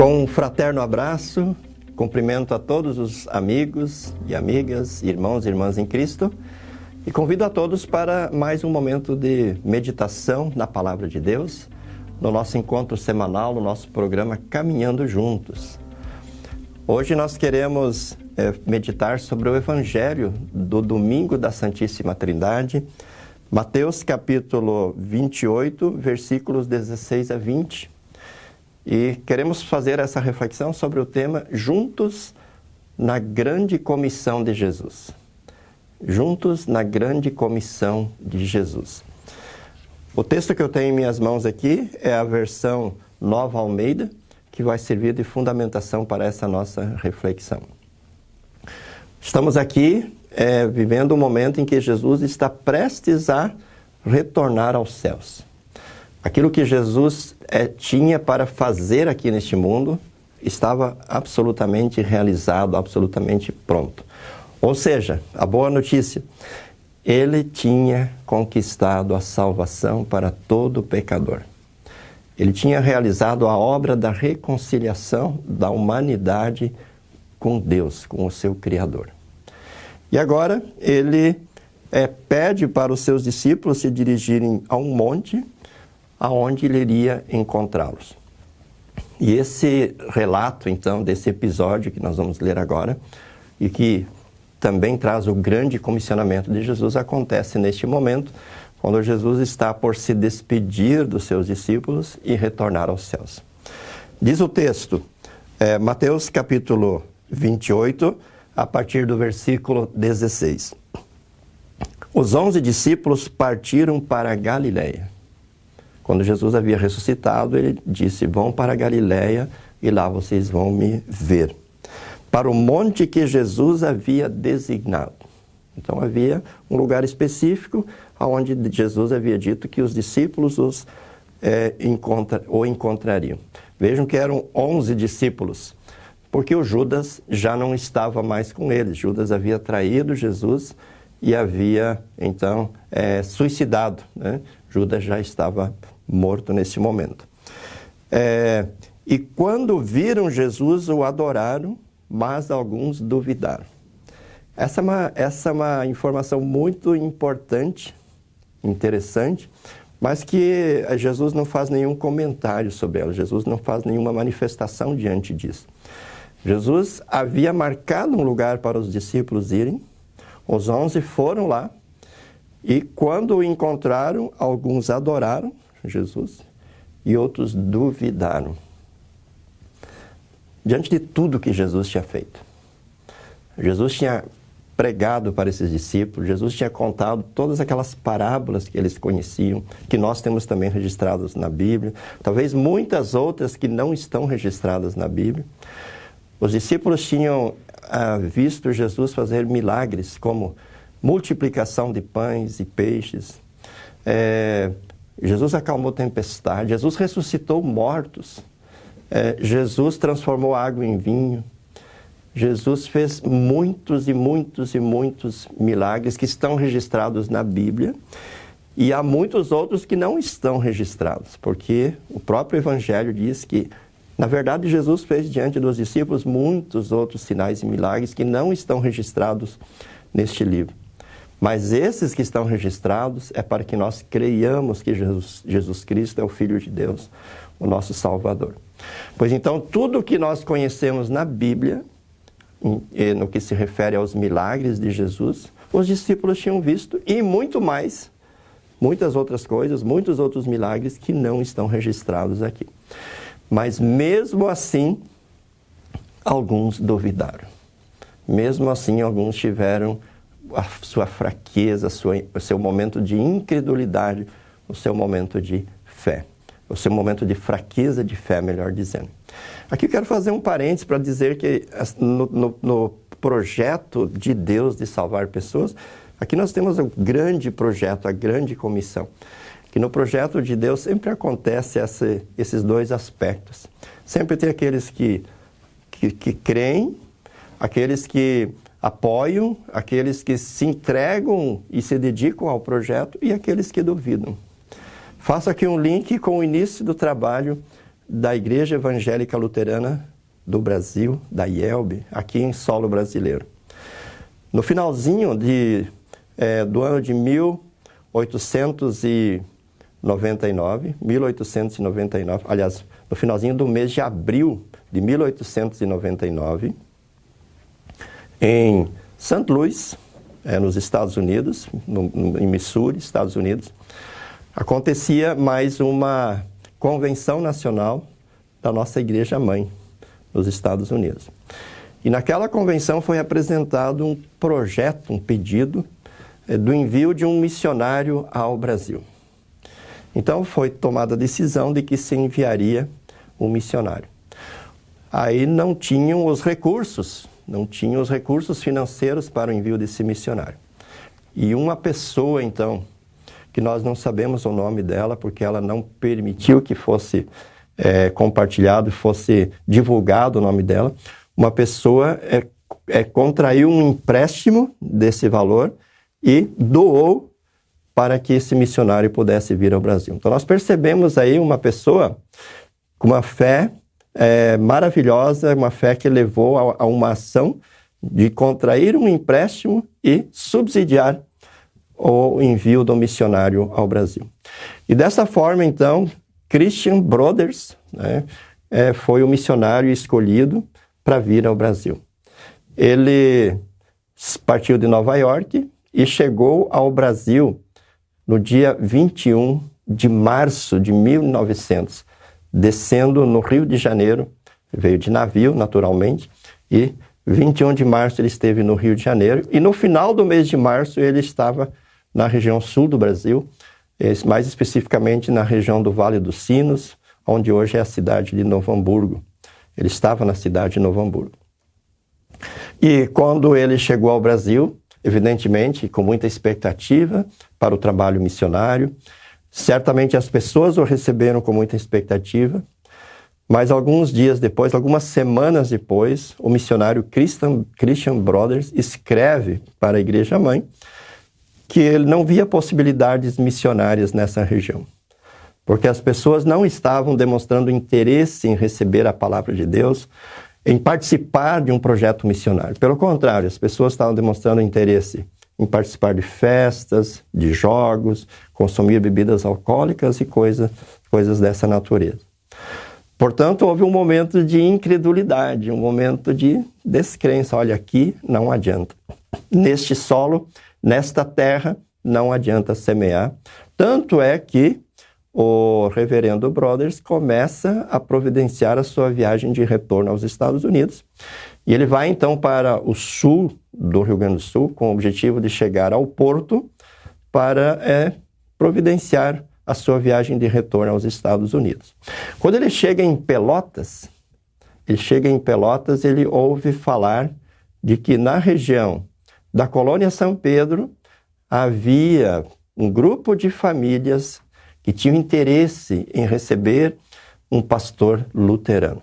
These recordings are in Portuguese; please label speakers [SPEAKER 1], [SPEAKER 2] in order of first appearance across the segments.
[SPEAKER 1] Com um fraterno abraço, cumprimento a todos os amigos e amigas, irmãos e irmãs em Cristo e convido a todos para mais um momento de meditação na Palavra de Deus, no nosso encontro semanal, no nosso programa Caminhando Juntos. Hoje nós queremos meditar sobre o Evangelho do Domingo da Santíssima Trindade, Mateus capítulo 28, versículos 16 a 20. E queremos fazer essa reflexão sobre o tema Juntos na Grande Comissão de Jesus. Juntos na Grande Comissão de Jesus. O texto que eu tenho em minhas mãos aqui é a versão Nova Almeida, que vai servir de fundamentação para essa nossa reflexão. Estamos aqui vivendo um momento em que Jesus está prestes a retornar aos céus. Aquilo que Jesus tinha para fazer aqui neste mundo estava absolutamente realizado, absolutamente pronto. Ou seja, a boa notícia, ele tinha conquistado a salvação para todo pecador. Ele tinha realizado a obra da reconciliação da humanidade com Deus, com o seu Criador. E agora ele pede para os seus discípulos se dirigirem a um monte aonde ele iria encontrá-los. E esse relato, então, desse episódio que nós vamos ler agora, e que também traz o grande comissionamento de Jesus, acontece neste momento, quando Jesus está por se despedir dos seus discípulos e retornar aos céus. Diz o texto, Mateus capítulo 28, a partir do versículo 16. Os 11 discípulos partiram para a Galileia. Quando Jesus havia ressuscitado, ele disse, vão para a Galileia e lá vocês vão me ver. Para o monte que Jesus havia designado. Então havia um lugar específico onde Jesus havia dito que os discípulos o encontrariam. Vejam que eram 11 discípulos, porque o Judas já não estava mais com eles. Judas havia traído Jesus e havia, então, suicidado, né? Judas já estava morto nesse momento. E quando viram Jesus, o adoraram, mas alguns duvidaram. Essa é uma informação muito importante, interessante, mas que Jesus não faz nenhum comentário sobre ela. Jesus não faz nenhuma manifestação diante disso. Jesus havia marcado um lugar para os discípulos irem, os 11 foram lá, e quando o encontraram, alguns adoraram Jesus e outros duvidaram. Diante de tudo que Jesus tinha feito, Jesus tinha pregado para esses discípulos, Jesus tinha contado todas aquelas parábolas que eles conheciam, que nós temos também registradas na Bíblia, talvez muitas outras que não estão registradas na Bíblia. Os discípulos tinham visto Jesus fazer milagres, como multiplicação de pães e peixes. Jesus acalmou tempestade, Jesus ressuscitou mortos, Jesus transformou água em vinho. Jesus fez muitos e muitos e muitos milagres que estão registrados na Bíblia e há muitos outros que não estão registrados, porque o próprio Evangelho diz que, na verdade, Jesus fez diante dos discípulos muitos outros sinais e milagres que não estão registrados neste livro. Mas esses que estão registrados é para que nós creiamos que Jesus Cristo é o Filho de Deus, o nosso Salvador. Pois então, tudo o que nós conhecemos na Bíblia, no que se refere aos milagres de Jesus, os discípulos tinham visto e muito mais, muitas outras coisas, muitos outros milagres que não estão registrados aqui. Mas mesmo assim, alguns duvidaram. Mesmo assim, alguns tiveram a sua fraqueza, o seu momento de incredulidade, o seu momento de fé, o seu momento de fraqueza de fé, melhor dizendo. Aqui eu quero fazer um parênteses para dizer que no projeto de Deus de salvar pessoas, aqui nós temos o grande projeto, a grande comissão. Que no projeto de Deus sempre acontece esses dois aspectos. Sempre tem aqueles que creem, aqueles que apoiam, aqueles que se entregam e se dedicam ao projeto e aqueles que duvidam. Faço aqui um link com o início do trabalho da Igreja Evangélica Luterana do Brasil, da IELB, aqui em solo brasileiro. No finalzinho do ano de 1899, aliás, no finalzinho do mês de abril de 1899, em St. Louis, nos Estados Unidos, em Missouri, Estados Unidos, acontecia mais uma convenção nacional da nossa Igreja Mãe, nos Estados Unidos. E naquela convenção foi apresentado um projeto, um pedido do envio de um missionário ao Brasil. Então foi tomada a decisão de que se enviaria um missionário. Aí não tinham os recursos financeiros para o envio desse missionário. E uma pessoa, então, que nós não sabemos o nome dela, porque ela não permitiu que fosse compartilhado, fosse divulgado o nome dela, uma pessoa contraiu um empréstimo desse valor e doou para que esse missionário pudesse vir ao Brasil. Então nós percebemos aí uma pessoa com uma fé maravilhosa, uma fé que levou a uma ação de contrair um empréstimo e subsidiar o envio do missionário ao Brasil. E dessa forma, então, Christian Brothers foi o missionário escolhido para vir ao Brasil. Ele partiu de Nova York e chegou ao Brasil no dia 21 de março de 1900, descendo no Rio de Janeiro, veio de navio, naturalmente, e 21 de março ele esteve no Rio de Janeiro, e no final do mês de março ele estava na região sul do Brasil, mais especificamente na região do Vale dos Sinos, onde hoje é a cidade de Novo Hamburgo. Ele estava na cidade de Novo Hamburgo. E quando ele chegou ao Brasil, evidentemente com muita expectativa para o trabalho missionário, certamente as pessoas o receberam com muita expectativa, mas alguns dias depois, algumas semanas depois, o missionário Christian Brothers escreve para a Igreja Mãe que ele não via possibilidades missionárias nessa região, porque as pessoas não estavam demonstrando interesse em receber a palavra de Deus, em participar de um projeto missionário. Pelo contrário, as pessoas estavam demonstrando interesse em participar de festas, de jogos, consumir bebidas alcoólicas e coisas dessa natureza. Portanto, houve um momento de incredulidade, um momento de descrença. Olha, aqui não adianta. Neste solo, nesta terra, não adianta semear. Tanto é que o reverendo Brothers começa a providenciar a sua viagem de retorno aos Estados Unidos. E ele vai então para o sul do Rio Grande do Sul, com o objetivo de chegar ao Porto para providenciar a sua viagem de retorno aos Estados Unidos. Quando ele chega em Pelotas, ele ouve falar de que na região da colônia São Pedro havia um grupo de famílias que tinham interesse em receber um pastor luterano.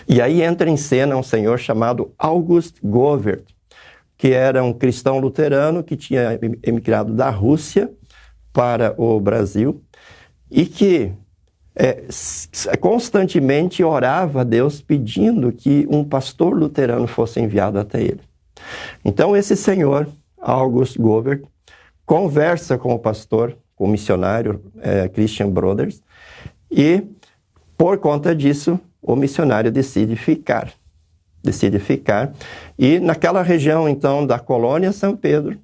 [SPEAKER 1] E aí entra em cena um senhor chamado August Govert, que era um cristão luterano que tinha emigrado da Rússia para o Brasil e que constantemente orava a Deus pedindo que um pastor luterano fosse enviado até ele. Então esse senhor, August Govert, conversa com o pastor, com o missionário Christian Brothers, e por conta disso o missionário decide ficar. E naquela região então da colônia São Pedro,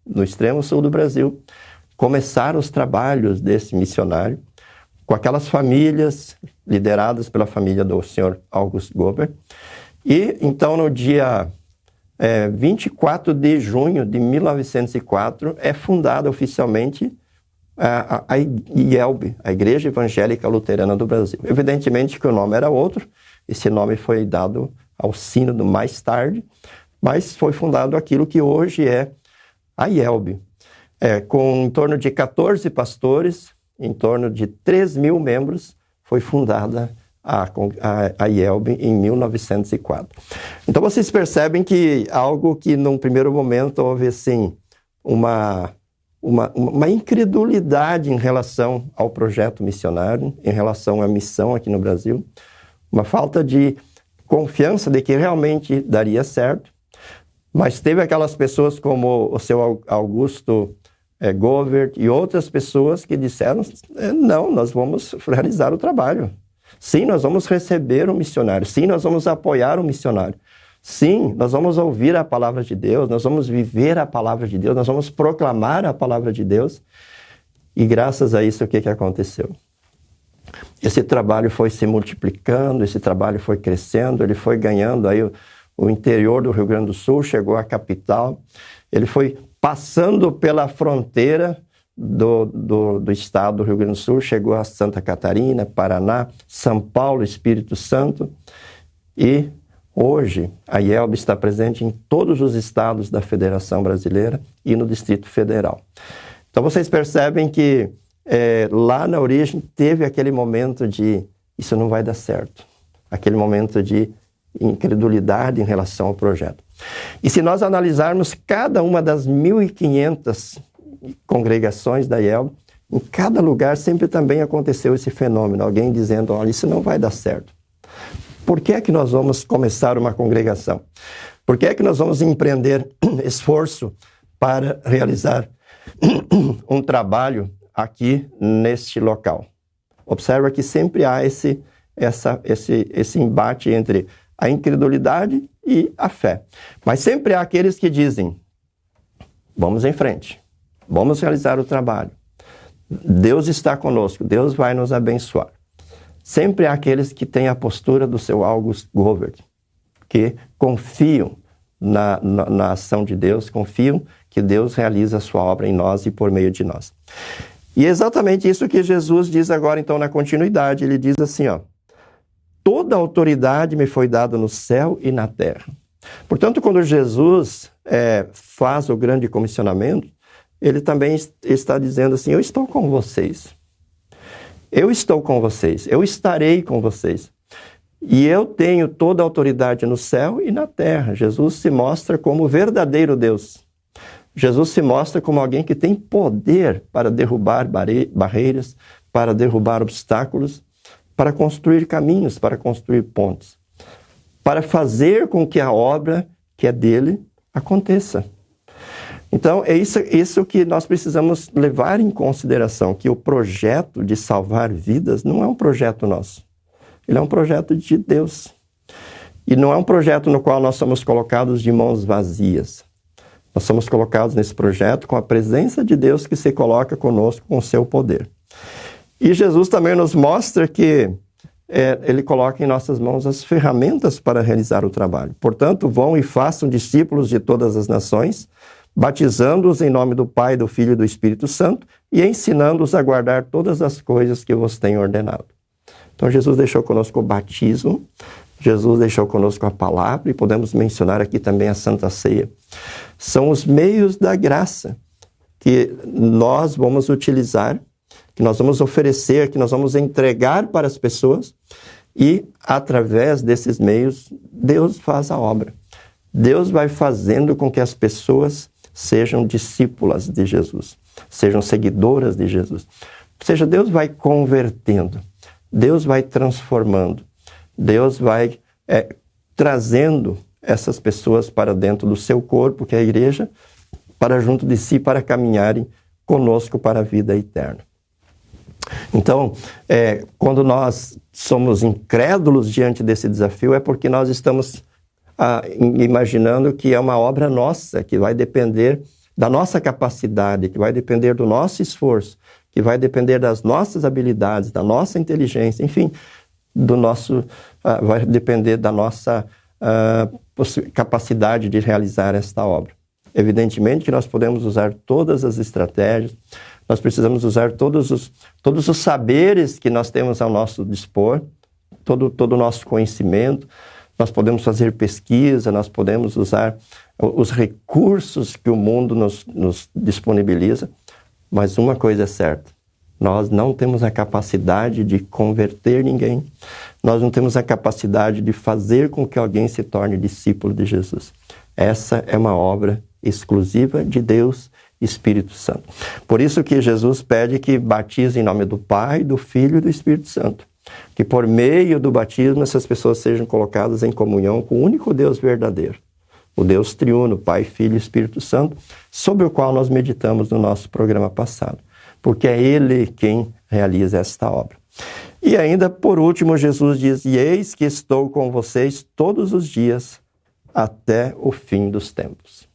[SPEAKER 1] no extremo sul do Brasil, começaram os trabalhos desse missionário com aquelas famílias lideradas pela família do senhor August Govert. E então no dia 24 de junho de 1904 é fundada oficialmente a IELB, a Igreja Evangélica Luterana do Brasil. Evidentemente que o nome era outro, esse nome foi dado ao sínodo mais tarde, mas foi fundado aquilo que hoje é a IELB, com em torno de 14 pastores, em torno de 3.000 membros, foi fundada a IELB em 1904. Então vocês percebem que algo que num primeiro momento houve assim uma incredulidade em relação ao projeto missionário, em relação à missão aqui no Brasil, uma falta de confiança de que realmente daria certo. Mas teve aquelas pessoas como o seu Augusto Govert e outras pessoas que disseram, não, nós vamos realizar o trabalho. Sim, nós vamos receber um missionário. Sim, nós vamos apoiar um missionário. Sim, nós vamos ouvir a palavra de Deus, nós vamos viver a palavra de Deus, nós vamos proclamar a palavra de Deus. E graças a isso, o que aconteceu? Esse trabalho foi se multiplicando, esse trabalho foi crescendo, ele foi ganhando aí o interior do Rio Grande do Sul, chegou à capital, ele foi passando pela fronteira do estado do Rio Grande do Sul, chegou a Santa Catarina, Paraná, São Paulo, Espírito Santo, e hoje a IELB está presente em todos os estados da Federação Brasileira e no Distrito Federal. Então vocês percebem que lá na origem teve aquele momento de isso não vai dar certo, aquele momento de incredulidade em relação ao projeto. E se nós analisarmos cada uma das 1.500 congregações da IELB, em cada lugar sempre também aconteceu esse fenômeno, alguém dizendo, olha, isso não vai dar certo. Por que é que nós vamos começar uma congregação? Por que é que nós vamos empreender esforço para realizar um trabalho aqui neste local? Observa que sempre há esse embate entre a incredulidade e a fé. Mas sempre há aqueles que dizem, vamos em frente, vamos realizar o trabalho. Deus está conosco, Deus vai nos abençoar. Sempre há aqueles que têm a postura do seu Augusto Govert, que confiam na ação de Deus, confiam que Deus realiza a sua obra em nós e por meio de nós. E é exatamente isso que Jesus diz agora, então, na continuidade. Ele diz assim, ó, toda autoridade me foi dada no céu e na terra. Portanto, quando Jesus faz o grande comissionamento, ele também está dizendo assim, eu estou com vocês. Eu estou com vocês, eu estarei com vocês. E eu tenho toda a autoridade no céu e na terra. Jesus se mostra como o verdadeiro Deus. Jesus se mostra como alguém que tem poder para derrubar barreiras, para derrubar obstáculos, para construir caminhos, para construir pontes, para fazer com que a obra que é dele aconteça. Então, é isso que nós precisamos levar em consideração, que o projeto de salvar vidas não é um projeto nosso. Ele é um projeto de Deus. E não é um projeto no qual nós somos colocados de mãos vazias. Nós somos colocados nesse projeto com a presença de Deus que se coloca conosco com o seu poder. E Jesus também nos mostra que Ele coloca em nossas mãos as ferramentas para realizar o trabalho. Portanto, vão e façam discípulos de todas as nações, batizando-os em nome do Pai, do Filho e do Espírito Santo e ensinando-os a guardar todas as coisas que vos tenho ordenado. Então, Jesus deixou conosco o batismo, Jesus deixou conosco a palavra e podemos mencionar aqui também a Santa Ceia. São os meios da graça que nós vamos utilizar, que nós vamos oferecer, que nós vamos entregar para as pessoas e, através desses meios, Deus faz a obra. Deus vai fazendo com que as pessoas sejam discípulas de Jesus, sejam seguidoras de Jesus. Ou seja, Deus vai convertendo, Deus vai transformando, Deus vai trazendo essas pessoas para dentro do seu corpo, que é a igreja, para junto de si, para caminharem conosco para a vida eterna. Então, quando nós somos incrédulos diante desse desafio, é porque nós estamos imaginando que é uma obra nossa, que vai depender da nossa capacidade, que vai depender do nosso esforço, que vai depender das nossas habilidades, da nossa inteligência, enfim, vai depender da nossa capacidade de realizar esta obra. Evidentemente que nós podemos usar todas as estratégias, nós precisamos usar todos os saberes que nós temos ao nosso dispor, todo o nosso conhecimento. Nós podemos fazer pesquisa, nós podemos usar os recursos que o mundo nos disponibiliza, mas uma coisa é certa, nós não temos a capacidade de converter ninguém, nós não temos a capacidade de fazer com que alguém se torne discípulo de Jesus. Essa é uma obra exclusiva de Deus Espírito Santo. Por isso que Jesus pede que batize em nome do Pai, do Filho e do Espírito Santo. Que por meio do batismo essas pessoas sejam colocadas em comunhão com o único Deus verdadeiro. O Deus triuno, Pai, Filho e Espírito Santo, sobre o qual nós meditamos no nosso programa passado. Porque é Ele quem realiza esta obra. E ainda, por último, Jesus diz: e eis que estou com vocês todos os dias até o fim dos tempos.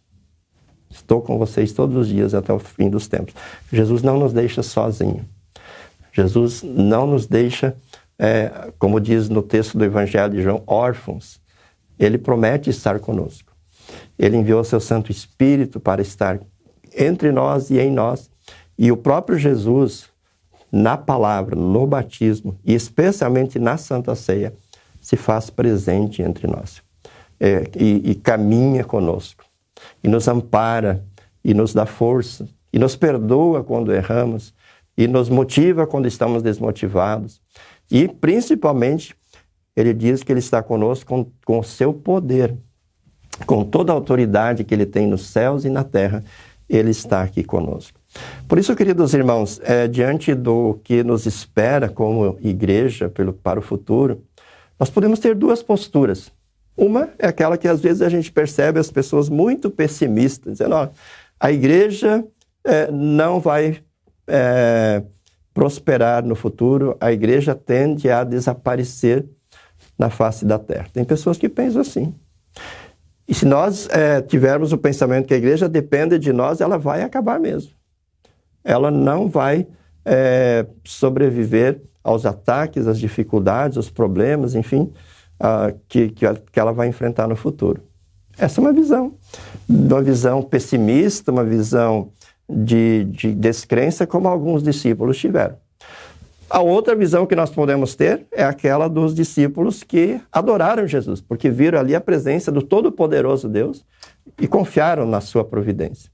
[SPEAKER 1] Estou com vocês todos os dias até o fim dos tempos. Jesus não nos deixa sozinho. Jesus não nos deixa, como diz no texto do Evangelho de João, órfãos. Ele promete estar conosco. Ele enviou seu Santo Espírito para estar entre nós e em nós. E o próprio Jesus, na palavra, no batismo e especialmente na Santa Ceia, se faz presente entre nós. E caminha conosco. E nos ampara, e nos dá força, e nos perdoa quando erramos, e nos motiva quando estamos desmotivados. E, principalmente, Ele diz que Ele está conosco com o seu poder, com toda a autoridade que Ele tem nos céus e na terra, Ele está aqui conosco. Por isso, queridos irmãos, diante do que nos espera como igreja para o futuro, nós podemos ter duas posturas. Uma é aquela que às vezes a gente percebe as pessoas muito pessimistas, dizendo: ó, a igreja não vai prosperar no futuro, a igreja tende a desaparecer na face da terra. Tem pessoas que pensam assim. E se nós tivermos o pensamento que a igreja depende de nós, ela vai acabar mesmo. Ela não vai sobreviver aos ataques, às dificuldades, aos problemas, enfim, que ela vai enfrentar no futuro. Essa é uma visão pessimista, uma visão de descrença, como alguns discípulos tiveram. A outra visão que nós podemos ter é aquela dos discípulos que adoraram Jesus, porque viram ali a presença do Todo-Poderoso Deus e confiaram na sua providência.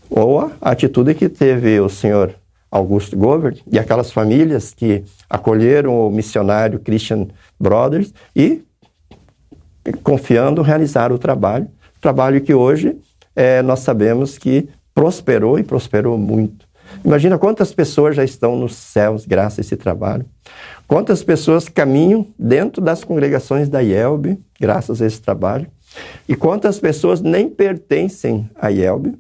[SPEAKER 1] Ou a atitude que teve o senhor Augusto Govert e aquelas famílias que acolheram o missionário Christian Brothers e, confiando, realizaram o trabalho que hoje nós sabemos que prosperou e prosperou muito. Imagina quantas pessoas já estão nos céus graças a esse trabalho. Quantas pessoas caminham dentro das congregações da IELB graças a esse trabalho. E quantas pessoas nem pertencem à IELB,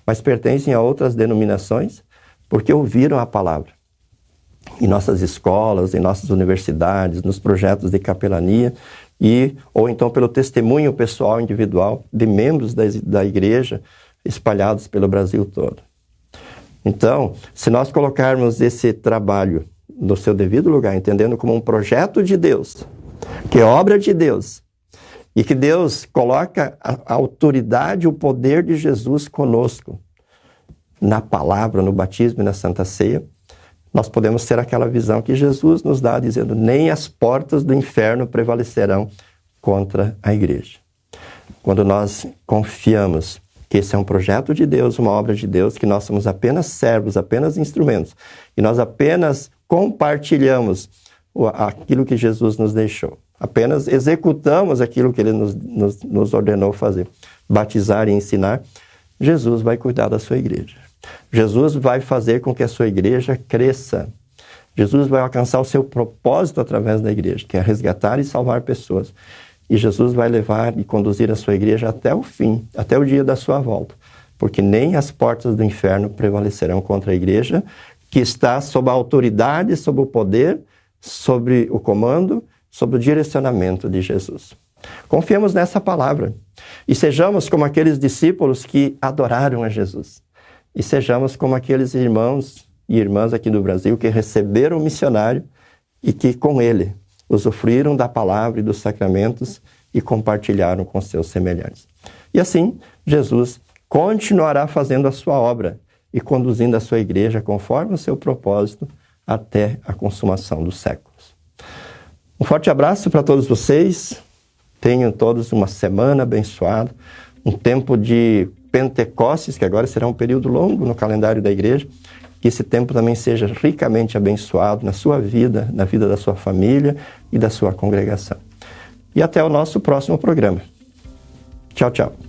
[SPEAKER 1] mas pertencem a outras denominações, porque ouviram a palavra. Em nossas escolas, em nossas universidades, nos projetos de capelania, ou então pelo testemunho pessoal individual de membros da igreja espalhados pelo Brasil todo. Então, se nós colocarmos esse trabalho no seu devido lugar, entendendo como um projeto de Deus, que é obra de Deus, e que Deus coloca a autoridade, o poder de Jesus conosco, na palavra, no batismo e na Santa Ceia, nós podemos ter aquela visão que Jesus nos dá, dizendo: nem as portas do inferno prevalecerão contra a igreja. Quando nós confiamos que esse é um projeto de Deus, uma obra de Deus, que nós somos apenas servos, apenas instrumentos, e nós apenas compartilhamos aquilo que Jesus nos deixou. Apenas executamos aquilo que Ele nos ordenou fazer, batizar e ensinar. Jesus vai cuidar da sua igreja. Jesus vai fazer com que a sua igreja cresça. Jesus vai alcançar o seu propósito através da igreja, que é resgatar e salvar pessoas. E Jesus vai levar e conduzir a sua igreja até o fim, até o dia da sua volta. Porque nem as portas do inferno prevalecerão contra a igreja, que está sob a autoridade, sob o poder, sobre o comando, sob o direcionamento de Jesus. Confiemos nessa palavra e sejamos como aqueles discípulos que adoraram a Jesus. E sejamos como aqueles irmãos e irmãs aqui do Brasil que receberam o missionário e que com ele usufruíram da palavra e dos sacramentos e compartilharam com seus semelhantes. E assim, Jesus continuará fazendo a sua obra e conduzindo a sua igreja conforme o seu propósito até a consumação dos séculos. Um forte abraço para todos vocês. Tenham todos uma semana abençoada, um tempo de Pentecostes, que agora será um período longo no calendário da igreja, que esse tempo também seja ricamente abençoado na sua vida, na vida da sua família e da sua congregação. E até o nosso próximo programa. Tchau, tchau.